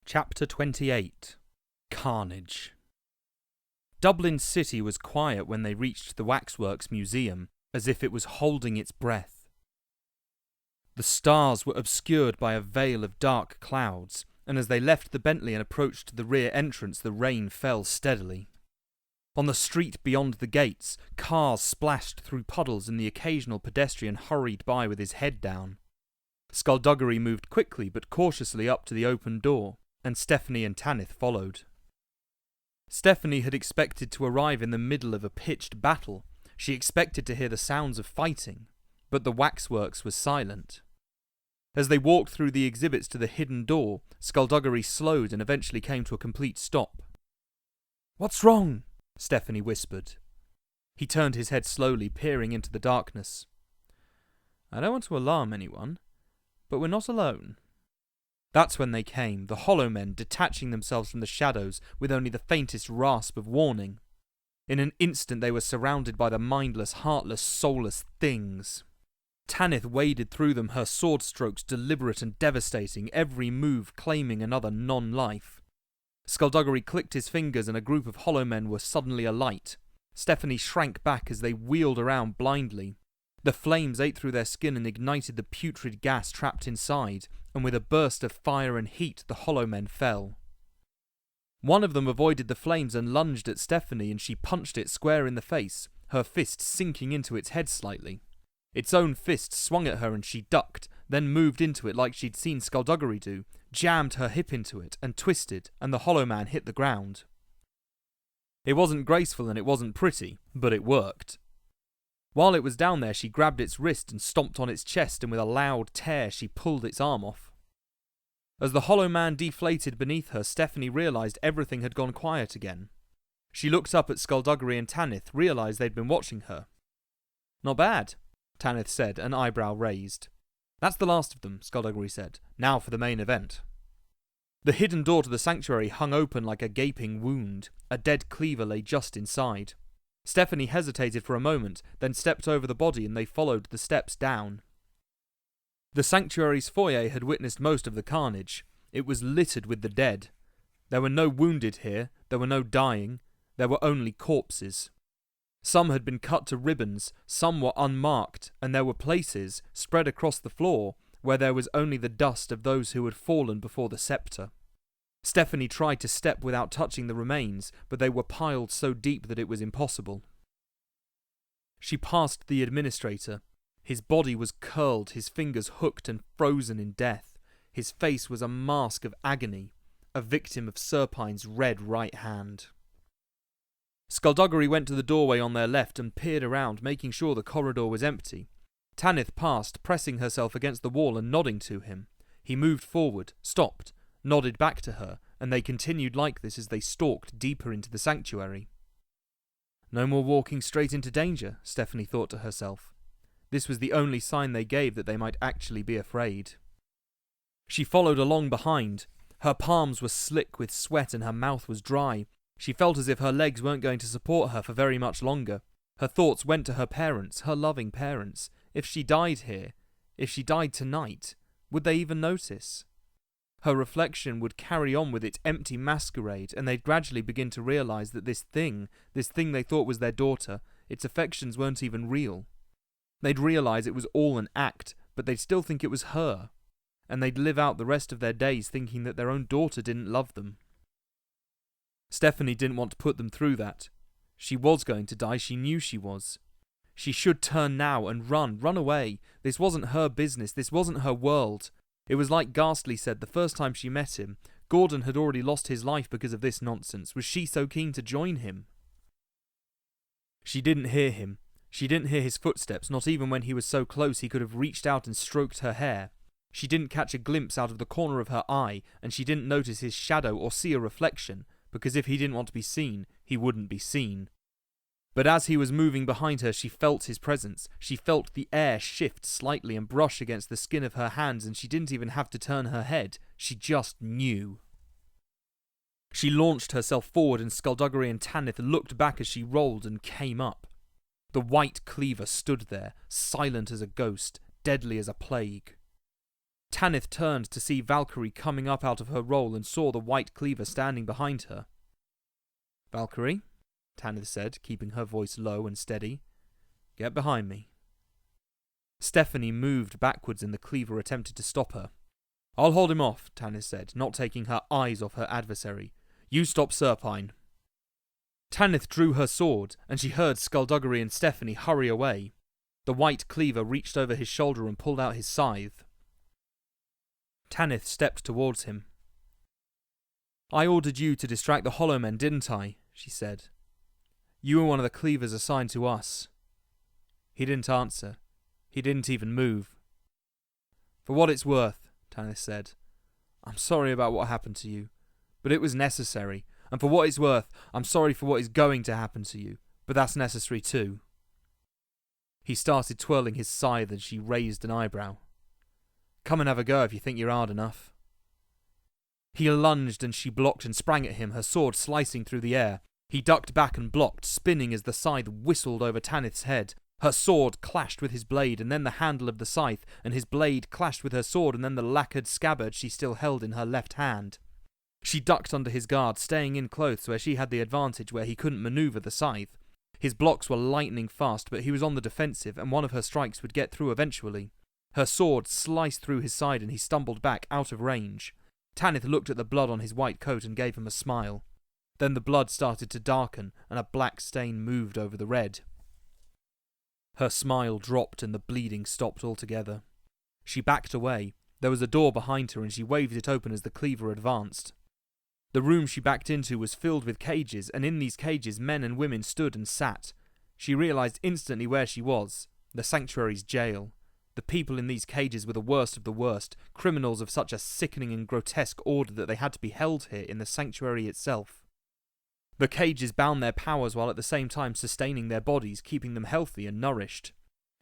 Chapter 28 Carnage. Dublin City was quiet when they reached the Waxworks Museum, as if it was holding its breath. The stars were obscured by a veil of dark clouds, and as they left the Bentley and approached the rear entrance, the rain fell steadily. On the street beyond the gates, cars splashed through puddles and the occasional pedestrian hurried by with his head down. Skulduggery moved quickly but cautiously up to the open door, and Stephanie and Tanith followed. Stephanie had expected to arrive in the middle of a pitched battle. She expected to hear the sounds of fighting, but the waxworks was silent. As they walked through the exhibits to the hidden door, Skulduggery slowed and eventually came to a complete stop. "What's wrong?" Stephanie whispered. He turned his head slowly, peering into the darkness. "I don't want to alarm anyone, but we're not alone." That's when they came, the hollow men detaching themselves from the shadows with only the faintest rasp of warning. In an instant they were surrounded by the mindless, heartless, soulless things. Tanith waded through them, her sword strokes deliberate and devastating, every move claiming another non-life. Skulduggery clicked his fingers and a group of hollow men were suddenly alight. Stephanie shrank back as they wheeled around blindly. The flames ate through their skin and ignited the putrid gas trapped inside, and with a burst of fire and heat the hollow men fell. One of them avoided the flames and lunged at Stephanie, and she punched it square in the face, her fist sinking into its head slightly. Its own fist swung at her and she ducked, then moved into it like she'd seen Skulduggery do, jammed her hip into it and twisted, and the hollow man hit the ground. It wasn't graceful and it wasn't pretty, but it worked. While it was down there, she grabbed its wrist and stomped on its chest, and with a loud tear she pulled its arm off. As the hollow man deflated beneath her, Stephanie realised everything had gone quiet again. She looked up at Skulduggery and Tanith, realised they'd been watching her. "Not bad," Tanith said, an eyebrow raised. "That's the last of them," Skulduggery said. "Now for the main event." The hidden door to the sanctuary hung open like a gaping wound. A dead cleaver lay just inside. Stephanie hesitated for a moment, then stepped over the body and they followed the steps down. The sanctuary's foyer had witnessed most of the carnage. It was littered with the dead. There were no wounded here, there were no dying, there were only corpses. Some had been cut to ribbons, some were unmarked, and there were places, spread across the floor, where there was only the dust of those who had fallen before the sceptre. Stephanie tried to step without touching the remains, but they were piled so deep that it was impossible. She passed the administrator. His body was curled, his fingers hooked and frozen in death. His face was a mask of agony, a victim of Serpine's red right hand. Skulduggery went to the doorway on their left and peered around, making sure the corridor was empty. Tanith passed, pressing herself against the wall and nodding to him. He moved forward, stopped, nodded back to her, and they continued like this as they stalked deeper into the sanctuary. No more walking straight into danger, Stephanie thought to herself. This was the only sign they gave that they might actually be afraid. She followed along behind. Her palms were slick with sweat and her mouth was dry. She felt as if her legs weren't going to support her for very much longer. Her thoughts went to her parents, her loving parents. If she died here, if she died tonight, would they even notice? Her reflection would carry on with its empty masquerade, and they'd gradually begin to realise that this thing they thought was their daughter, its affections weren't even real. They'd realise it was all an act, but they'd still think it was her, and they'd live out the rest of their days thinking that their own daughter didn't love them. Stephanie didn't want to put them through that. She was going to die, she knew she was. She should turn now and run away. This wasn't her business, this wasn't her world. It was like Ghastly said the first time she met him. Gordon had already lost his life because of this nonsense. Was she so keen to join him? She didn't hear him. She didn't hear his footsteps, not even when he was so close he could have reached out and stroked her hair. She didn't catch a glimpse out of the corner of her eye, and she didn't notice his shadow or see a reflection, because if he didn't want to be seen, he wouldn't be seen. But as he was moving behind her, she felt his presence. She felt the air shift slightly and brush against the skin of her hands, and she didn't even have to turn her head. She just knew. She launched herself forward, and Skulduggery and Tanith looked back as she rolled and came up. The white cleaver stood there, silent as a ghost, deadly as a plague. Tanith turned to see Valkyrie coming up out of her roll and saw the white cleaver standing behind her. "Valkyrie," Tanith said, keeping her voice low and steady, "get behind me." Stephanie moved backwards and the cleaver attempted to stop her. "I'll hold him off," Tanith said, not taking her eyes off her adversary. "You stop Serpine." Tanith drew her sword, and she heard Skulduggery and Stephanie hurry away. The white cleaver reached over his shoulder and pulled out his scythe. Tanith stepped towards him. "I ordered you to distract the Hollow Men, didn't I?" she said. "You were one of the cleavers assigned to us." He didn't answer. He didn't even move. "For what it's worth," Tanith said, "I'm sorry about what happened to you, but it was necessary. And for what it's worth, I'm sorry for what is going to happen to you, but that's necessary too." He started twirling his scythe and she raised an eyebrow. "Come and have a go if you think you're hard enough." He lunged and she blocked and sprang at him, her sword slicing through the air. He ducked back and blocked, spinning as the scythe whistled over Tanith's head. Her sword clashed with his blade and then the handle of the scythe, and his blade clashed with her sword and then the lacquered scabbard she still held in her left hand. She ducked under his guard, staying in close where she had the advantage where he couldn't manoeuvre the scythe. His blocks were lightning fast, but he was on the defensive and one of her strikes would get through eventually. Her sword sliced through his side and he stumbled back out of range. Tanith looked at the blood on his white coat and gave him a smile. Then the blood started to darken and a black stain moved over the red. Her smile dropped and the bleeding stopped altogether. She backed away. There was a door behind her and she waved it open as the cleaver advanced. The room she backed into was filled with cages, and in these cages men and women stood and sat. She realised instantly where she was: the sanctuary's jail. The people in these cages were the worst of the worst, criminals of such a sickening and grotesque order that they had to be held here in the sanctuary itself. The cages bound their powers while at the same time sustaining their bodies, keeping them healthy and nourished.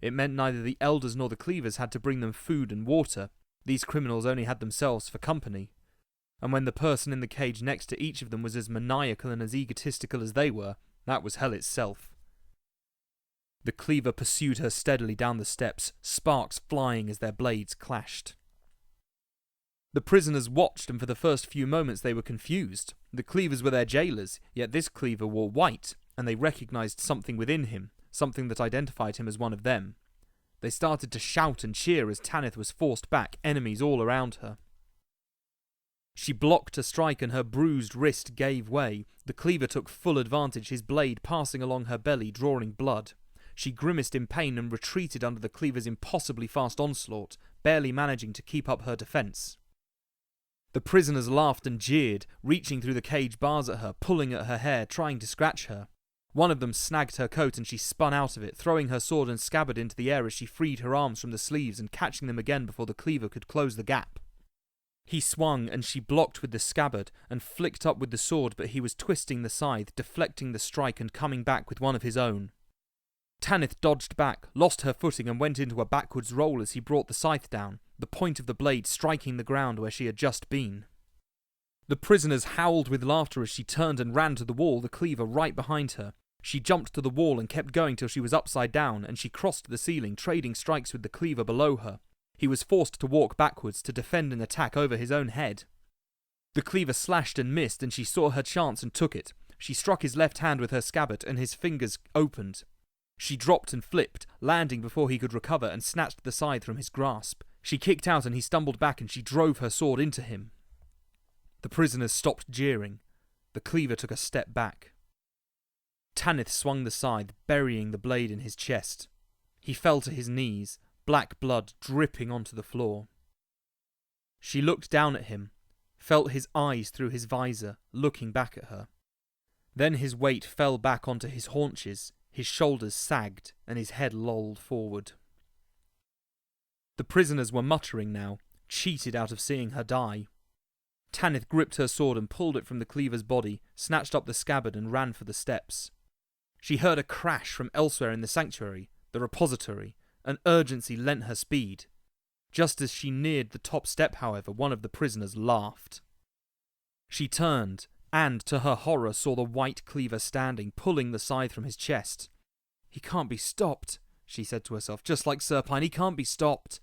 It meant neither the elders nor the cleavers had to bring them food and water. These criminals only had themselves for company. And when the person in the cage next to each of them was as maniacal and as egotistical as they were, that was hell itself. The cleaver pursued her steadily down the steps, sparks flying as their blades clashed. The prisoners watched, and for the first few moments they were confused. The cleavers were their jailers, yet this cleaver wore white, and they recognised something within him, something that identified him as one of them. They started to shout and cheer as Tanith was forced back, enemies all around her. She blocked a strike and her bruised wrist gave way. The cleaver took full advantage, his blade passing along her belly, drawing blood. She grimaced in pain and retreated under the cleaver's impossibly fast onslaught, barely managing to keep up her defence. The prisoners laughed and jeered, reaching through the cage bars at her, pulling at her hair, trying to scratch her. One of them snagged her coat and she spun out of it, throwing her sword and scabbard into the air as she freed her arms from the sleeves and catching them again before the cleaver could close the gap. He swung and she blocked with the scabbard and flicked up with the sword, but he was twisting the scythe, deflecting the strike and coming back with one of his own. Tanith dodged back, lost her footing and went into a backwards roll as he brought the scythe down, the point of the blade striking the ground where she had just been. The prisoners howled with laughter as she turned and ran to the wall, the cleaver right behind her. She jumped to the wall and kept going till she was upside down, and she crossed the ceiling, trading strikes with the cleaver below her. He was forced to walk backwards to defend an attack over his own head. The cleaver slashed and missed, and she saw her chance and took it. She struck his left hand with her scabbard, and his fingers opened. She dropped and flipped, landing before he could recover, and snatched the scythe from his grasp. She kicked out and he stumbled back, and she drove her sword into him. The prisoners stopped jeering. The cleaver took a step back. Tanith swung the scythe, burying the blade in his chest. He fell to his knees, black blood dripping onto the floor. She looked down at him, felt his eyes through his visor, looking back at her. Then his weight fell back onto his haunches, his shoulders sagged, and his head lolled forward. The prisoners were muttering now, cheated out of seeing her die. Tanith gripped her sword and pulled it from the cleaver's body, snatched up the scabbard and ran for the steps. She heard a crash from elsewhere in the sanctuary, the repository. An urgency lent her speed. Just as she neared the top step, however, one of the prisoners laughed. She turned, and, to her horror, saw the white cleaver standing, pulling the scythe from his chest. "He can't be stopped," she said to herself, "just like Serpine, he can't be stopped."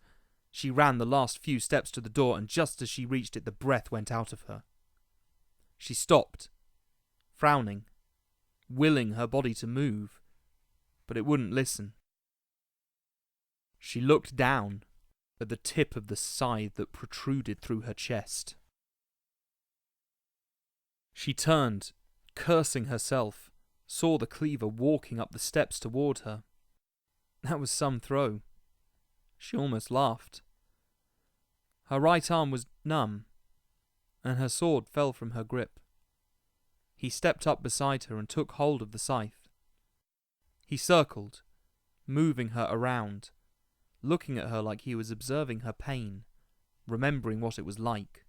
She ran the last few steps to the door, and just as she reached it, the breath went out of her. She stopped, frowning, willing her body to move, but it wouldn't listen. She looked down at the tip of the scythe that protruded through her chest. She turned, cursing herself, saw the cleaver walking up the steps toward her. That was some throw. She almost laughed. Her right arm was numb, and her sword fell from her grip. He stepped up beside her and took hold of the scythe. He circled, moving her around, looking at her like he was observing her pain, remembering what it was like.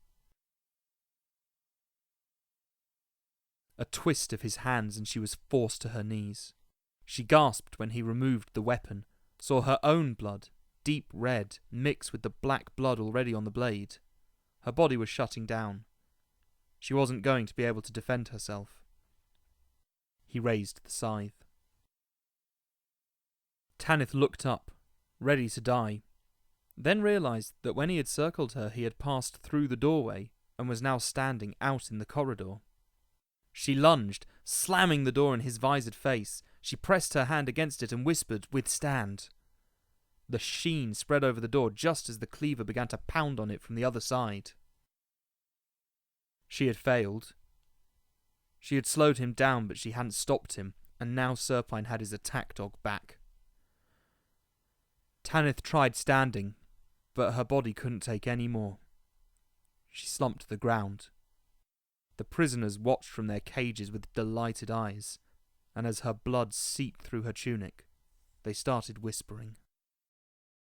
A twist of his hands and she was forced to her knees. She gasped when he removed the weapon, saw her own blood, deep red, mix with the black blood already on the blade. Her body was shutting down. She wasn't going to be able to defend herself. He raised the scythe. Tanith looked up, ready to die, then realised that when he had circled her he had passed through the doorway and was now standing out in the corridor. She lunged, slamming the door in his visored face. She pressed her hand against it and whispered, "Withstand." The sheen spread over the door just as the cleaver began to pound on it from the other side. She had failed. She had slowed him down, but she hadn't stopped him, and now Serpine had his attack dog back. Tanith tried standing, but her body couldn't take any more. She slumped to the ground. The prisoners watched from their cages with delighted eyes, and as her blood seeped through her tunic, they started whispering.